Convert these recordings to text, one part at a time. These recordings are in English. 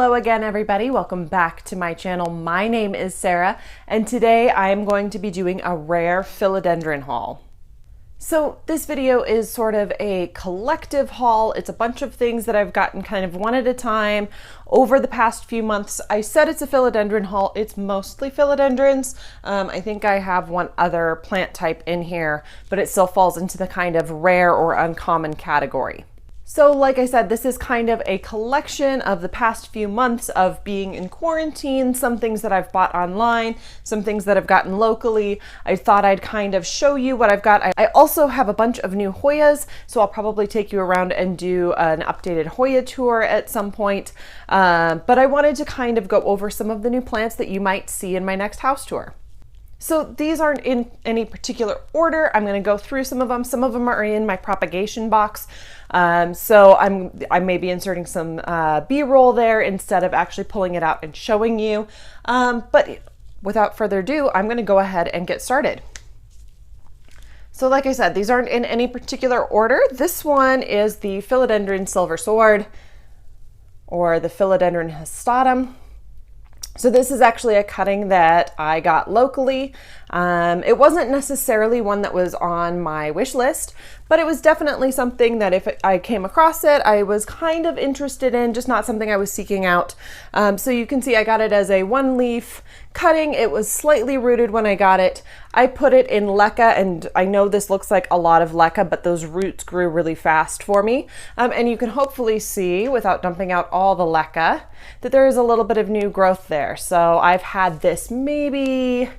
Hello again, everybody. Welcome back to my channel. My name is Sarah, and today I am going to be doing a rare philodendron haul. So this video is sort of a collective haul. It's a bunch of things that I've gotten kind of one at a time over the past few months. I said it's a philodendron haul. It's mostly philodendrons. I think I have one other plant type in here, but it still falls into the kind of rare or uncommon category. So like I said, this is kind of a collection of the past few months of being in quarantine, some things that I've bought online, some things that I've gotten locally. I thought I'd kind of show you what I've got. I also have a bunch of new Hoyas, so I'll probably take you around and do an updated Hoya tour at some point. But I wanted to kind of go over some of the new plants that you might see in my next house tour. So these aren't in any particular order. I'm going to go through some of them. Some of them are in my propagation box. So I may be inserting some B-roll there instead of actually pulling it out and showing you. But without further ado, I'm going to go ahead and get started. So like I said, these aren't in any particular order. This one is the Philodendron Silver Sword, or the Philodendron Histatum. So this is actually a cutting that I got locally. It wasn't necessarily one that was on my wish list, but it was definitely something that if I came across it, I was kind of interested in, just not something I was seeking out. So you can see I got it as a one leaf cutting. It was slightly rooted when I got it. I put it in leca, and I know this looks like a lot of leca, but those roots grew really fast for me. And you can hopefully see, without dumping out all the leca, that there is a little bit of new growth there. So I've had this maybe,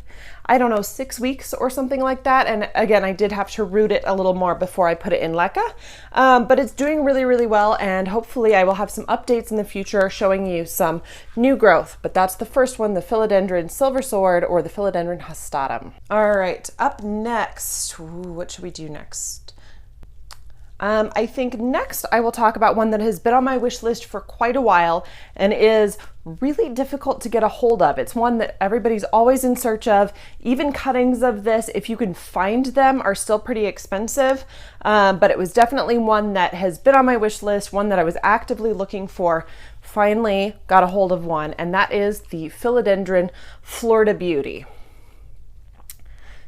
I don't know, 6 weeks or something like that. And again, I did have to root it a little more before I put it in leca, but it's doing really, really well. And hopefully I will have some updates in the future showing you some new growth. But that's the first one, the Philodendron Silver Sword, or the Philodendron Histatum. All right, up next, what should we do next? I think next I will talk about one that has been on my wish list for quite a while and is really difficult to get a hold of. It's one that everybody's always in search of. Even cuttings of this, if you can find them, are still pretty expensive. But it was definitely one that has been on my wish list, one that I was actively looking for. Finally got a hold of one, and that is the Philodendron Florida Beauty.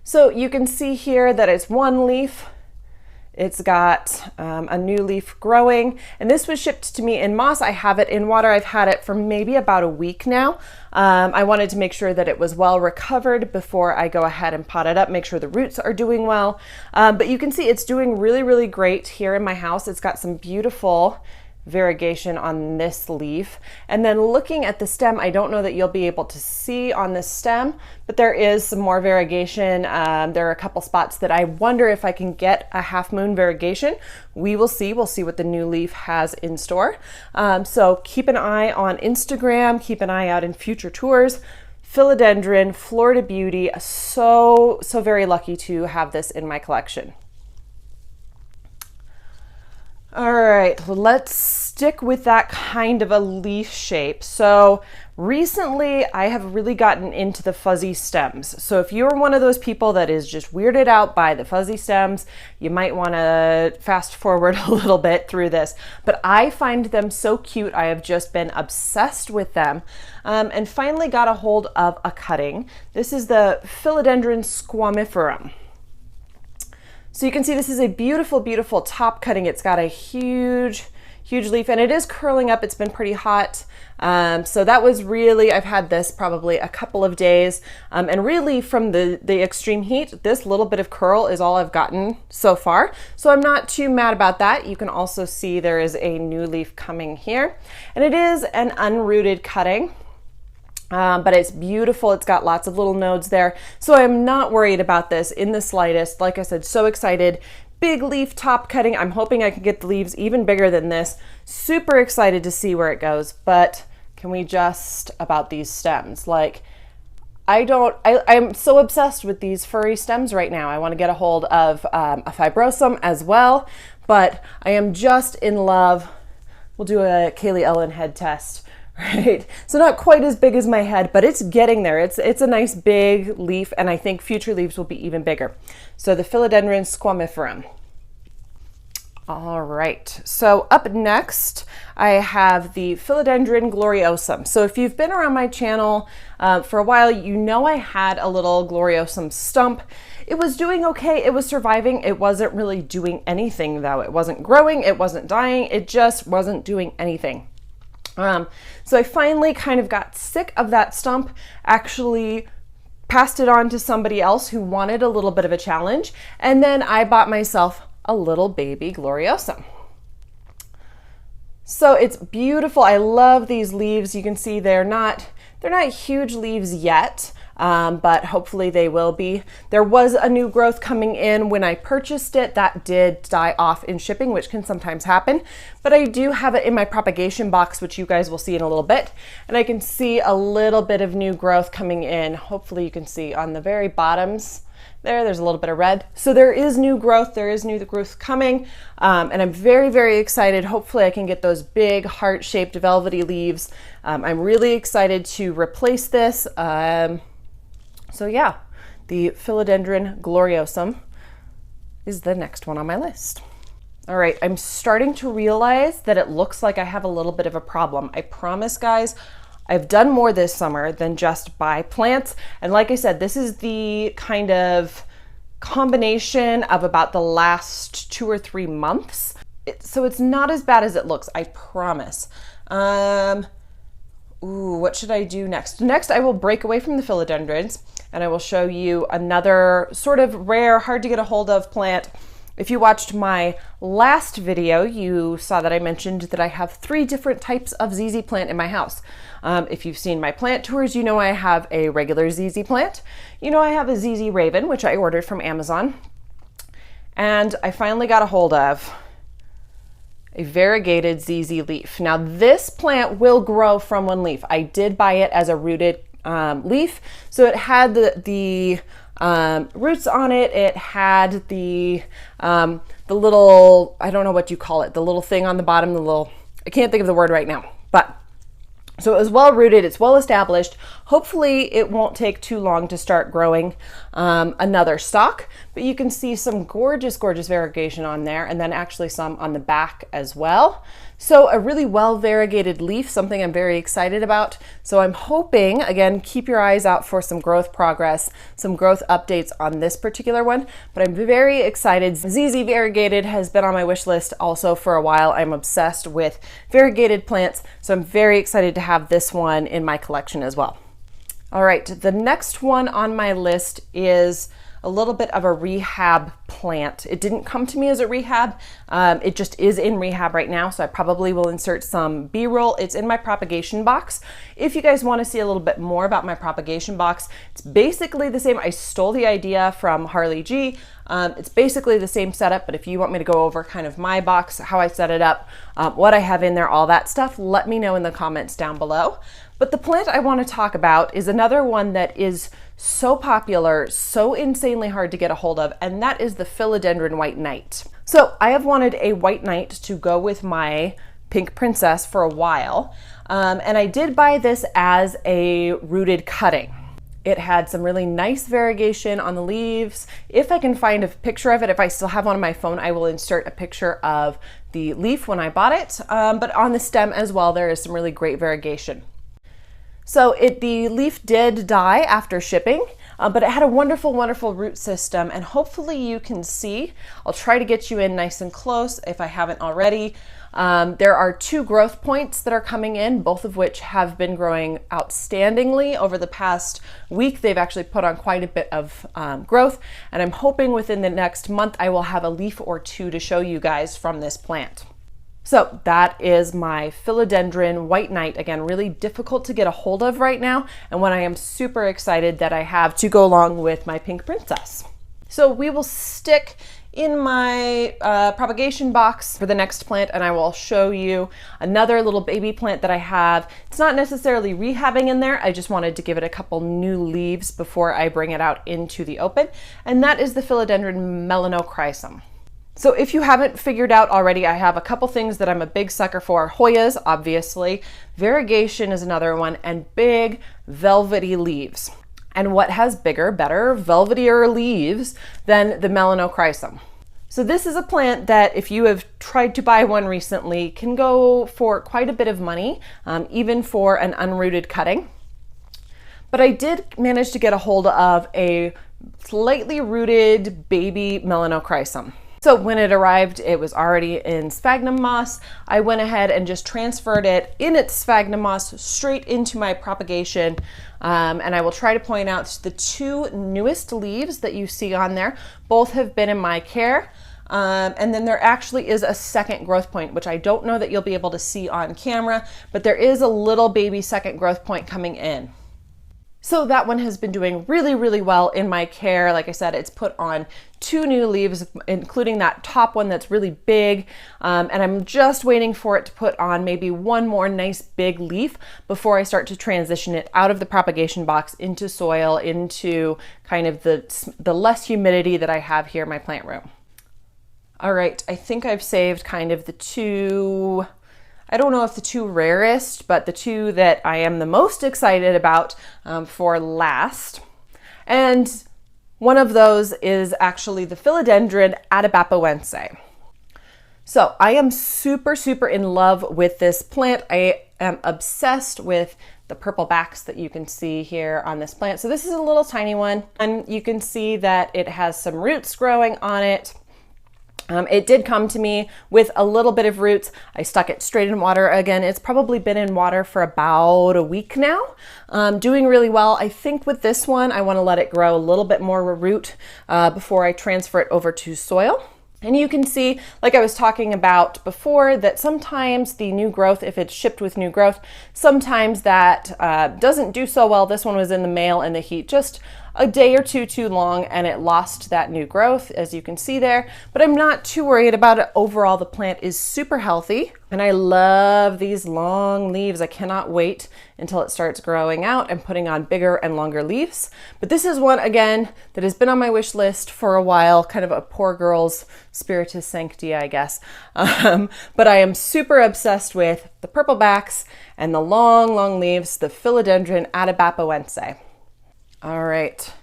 So you can see here that it's one leaf. It's got a new leaf growing, and this was shipped to me in moss. I have it in water. I've had it for maybe about a week now. I wanted to make sure that it was well recovered before I go ahead and pot it up, make sure the roots are doing well. But you can see it's doing really, really great here in my house. It's got some beautiful variegation on this leaf. And then looking at the stem, I don't know that you'll be able to see on this stem, but there is some more variegation. There are a couple spots that I wonder if I can get a half moon variegation. We will see. We'll see what the new leaf has in store. So keep an eye on Instagram, keep an eye out in future tours. Philodendron Florida Beauty. So very lucky to have this in my collection. All right, let's stick with that kind of a leaf shape. So recently I have really gotten into the fuzzy stems. So if you're one of those people that is just weirded out by the fuzzy stems, you might want to fast forward a little bit through this. But I find them so cute. I have just been obsessed with them, and finally got a hold of a cutting. This is the Philodendron Squamiferum. So you can see this is a beautiful, beautiful top cutting. It's got a huge leaf, and it is curling up. It's been pretty hot. So that was really, I've had this probably a couple of days. And really from the extreme heat, this little bit of curl is all I've gotten so far. So I'm not too mad about that. You can also see there is a new leaf coming here, and it is an unrooted cutting. But it's beautiful. It's got lots of little nodes there. So I'm not worried about this in the slightest. Like I said, so excited. Big leaf top cutting. I'm hoping I can get the leaves even bigger than this. Super excited to see where it goes. But can we just about these stems? Like, I'm so obsessed with these furry stems right now. I want to get a hold of a fibrosum as well. But I am just in love. We'll do a Kaylee Ellen head test. Right, so not quite as big as my head, but it's getting there. It's a nice big leaf, and I think future leaves will be even bigger. So the Philodendron Squamiferum. All right, so up next, I have the Philodendron Gloriosum. So if you've been around my channel for a while, you know I had a little Gloriosum stump. It was doing okay, it was surviving. It wasn't really doing anything though. It wasn't growing, it wasn't dying, it just wasn't doing anything. So I finally kind of got sick of that stump, actually passed it on to somebody else who wanted a little bit of a challenge, and then I bought myself a little baby Gloriosum. So it's beautiful. I love these leaves. You can see they're not huge leaves yet, but hopefully they will be. There was a new growth coming in when I purchased it that did die off in shipping, which can sometimes happen, but I do have it in my propagation box, which you guys will see in a little bit, and I can see a little bit of new growth coming in. Hopefully you can see on the very bottoms there's a little bit of red. So there is new growth, coming, and I'm very, very excited. Hopefully I can get those big heart-shaped velvety leaves. I'm really excited to replace this. So yeah, the Philodendron Gloriosum is the next one on my list. All right, I'm starting to realize that it looks like I have a little bit of a problem. I promise, guys, I've done more this summer than just buy plants. And like I said, this is the kind of combination of about the last 2 or 3 months. So it's not as bad as it looks, I promise. What should I do next? Next, I will break away from the philodendrons and I will show you another sort of rare, hard to get a hold of plant. If you watched my last video, you saw that I mentioned that I have 3 different types of ZZ plant in my house. If you've seen my plant tours, you know I have a regular ZZ plant. You know I have a ZZ Raven, which I ordered from Amazon. And I finally got a hold of a variegated ZZ leaf. Now this plant will grow from one leaf. I did buy it as a rooted leaf. So it had the roots on it. It had the little, I don't know what you call it, the little thing on the bottom, I can't think of the word right now, but so it was well rooted, it's well established. Hopefully it won't take too long to start growing another stalk, but you can see some gorgeous, gorgeous variegation on there, and then actually some on the back as well. So a really well variegated leaf, something I'm very excited about. So I'm hoping, again, keep your eyes out for some growth progress, some growth updates on this particular one, but I'm very excited. ZZ variegated has been on my wish list also for a while. I'm obsessed with variegated plants, so I'm very excited to have this one in my collection as well. All right, the next one on my list is a little bit of a rehab plant. It didn't come to me as a rehab. It just is in rehab right now, so I probably will insert some B-roll. It's in my propagation box. If you guys want to see a little bit more about my propagation box, it's basically the same. I stole the idea from Harley G. It's basically the same setup, but if you want me to go over kind of my box, how I set it up, what I have in there, all that stuff, let me know in the comments down below. But the plant I want to talk about is another one that is so popular, so insanely hard to get a hold of, and that is the Philodendron White Knight. So I have wanted a white knight to go with my pink princess for a while, and I did buy this as a rooted cutting. It had some really nice variegation on the leaves. If I can find a picture of it, if I still have one on my phone, I will insert a picture of the leaf when I bought it, but on the stem as well, there is some really great variegation. So the leaf did die after shipping, but it had a wonderful, wonderful root system, and hopefully you can see. I'll try to get you in nice and close if I haven't already. There are 2 growth points that are coming in, both of which have been growing outstandingly over the past week. They've actually put on quite a bit of growth, and I'm hoping within the next month I will have a leaf or 2 to show you guys from this plant. So that is my Philodendron White Knight. Again, really difficult to get a hold of right now, and one I am super excited that I have to go along with my pink princess. So we will stick in my propagation box for the next plant, and I will show you another little baby plant that I have. It's not necessarily rehabbing in there. I just wanted to give it a couple new leaves before I bring it out into the open, and that is the Philodendron Melanochrysum. So if you haven't figured out already, I have a couple things that I'm a big sucker for. Hoyas, obviously. Variegation is another one, and big velvety leaves. And what has bigger, better, velvetier leaves than the Melanochrysum? So this is a plant that if you have tried to buy one recently can go for quite a bit of money, even for an unrooted cutting. But I did manage to get a hold of a slightly rooted baby Melanochrysum. So when it arrived, it was already in sphagnum moss. I went ahead and just transferred it in its sphagnum moss straight into my propagation. And I will try to point out the two newest leaves that you see on there. Both have been in my care. And then there actually is a second growth point, which I don't know that you'll be able to see on camera, but there is a little baby second growth point coming in. So that one has been doing really, really well in my care. Like I said, it's put on two new leaves, including that top one that's really big. And I'm just waiting for it to put on maybe one more nice big leaf before I start to transition it out of the propagation box into soil, into kind of the less humidity that I have here in my plant room. All right, I think I've saved kind of the two, I don't know if the two rarest, but the two that I am the most excited about for last. And one of those is actually the Philodendron Atabapowense. So I am super, super in love with this plant. I am obsessed with the purple backs that you can see here on this plant. So this is a little tiny one, and you can see that it has some roots growing on it. It did come to me with a little bit of roots. I stuck it straight in water again. It's probably been in water for about a week now. Doing really well. I think with this one, I want to let it grow a little bit more root before I transfer it over to soil. And you can see, like I was talking about before, that sometimes the new growth, if it's shipped with new growth, sometimes that doesn't do so well. This one was in the mail in the heat just a day or two too long, and it lost that new growth, as you can see there. But I'm not too worried about it. Overall, the plant is super healthy, and I love these long leaves. I cannot wait until it starts growing out and putting on bigger and longer leaves. But this is one, again, that has been on my wish list for a while, kind of a poor girl's spiritus sancti, I guess. But I am super obsessed with the purple backs and the long, long leaves, the Philodendron Atabapowense. All right,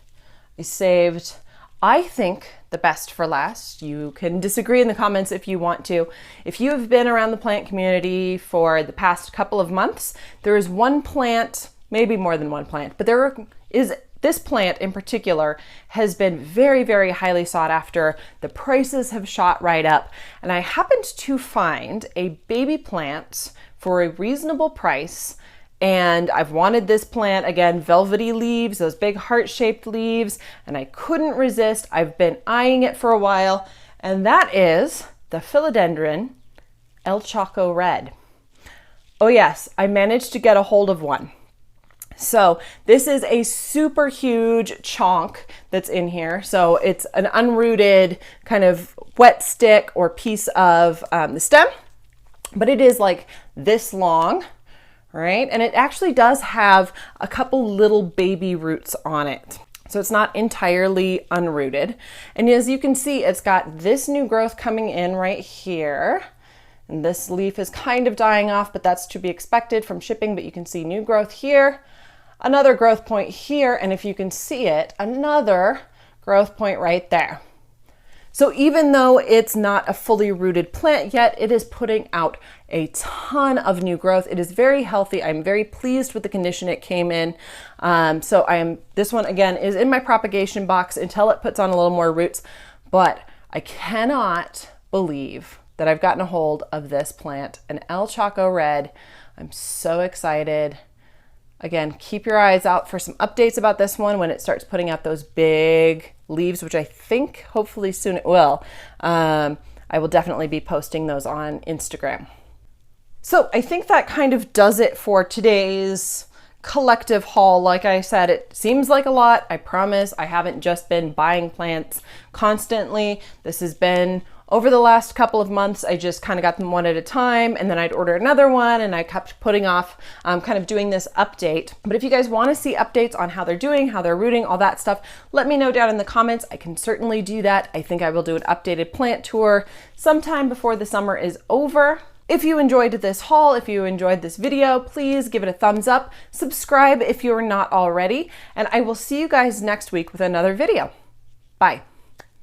I saved, I think, the best for last. You can disagree in the comments if you want to. If you have been around the plant community for the past couple of months, there is one plant, maybe more than one plant, but there is this plant in particular has been very, very highly sought after. The prices have shot right up, and I happened to find a baby plant for a reasonable price. And I've wanted this plant, again, velvety leaves, those big heart-shaped leaves, and I couldn't resist. I've been eyeing it for a while, and that is the Philodendron El Chaco Red. Oh yes, I managed to get a hold of one. So this is a super huge chunk that's in here. So it's an unrooted kind of wet stick or piece of the stem, but it is like this long. Right? And it actually does have a couple little baby roots on it. So it's not entirely unrooted. And as you can see, it's got this new growth coming in right here. And this leaf is kind of dying off, but that's to be expected from shipping. But you can see new growth here, another growth point here. And if you can see it, another growth point right there. So even though it's not a fully rooted plant yet, it is putting out a ton of new growth. It is very healthy. I'm very pleased with the condition it came in. This one again is in my propagation box until it puts on a little more roots, but I cannot believe that I've gotten a hold of this plant, an El Chaco Red. I'm so excited. Again, keep your eyes out for some updates about this one when it starts putting out those big leaves, which I think hopefully soon it will. I will definitely be posting those on Instagram. So I think that kind of does it for today's collective haul. Like I said, it seems like a lot. I promise I haven't just been buying plants constantly. This has been over the last couple of months. I just kind of got them one at a time, and then I'd order another one, and I kept putting off kind of doing this update. But if you guys want to see updates on how they're doing, how they're rooting, all that stuff, let me know down in the comments. I can certainly do that. I think I will do an updated plant tour sometime before the summer is over. If you enjoyed this haul, if you enjoyed this video, please give it a thumbs up, subscribe if you're not already, and I will see you guys next week with another video. Bye.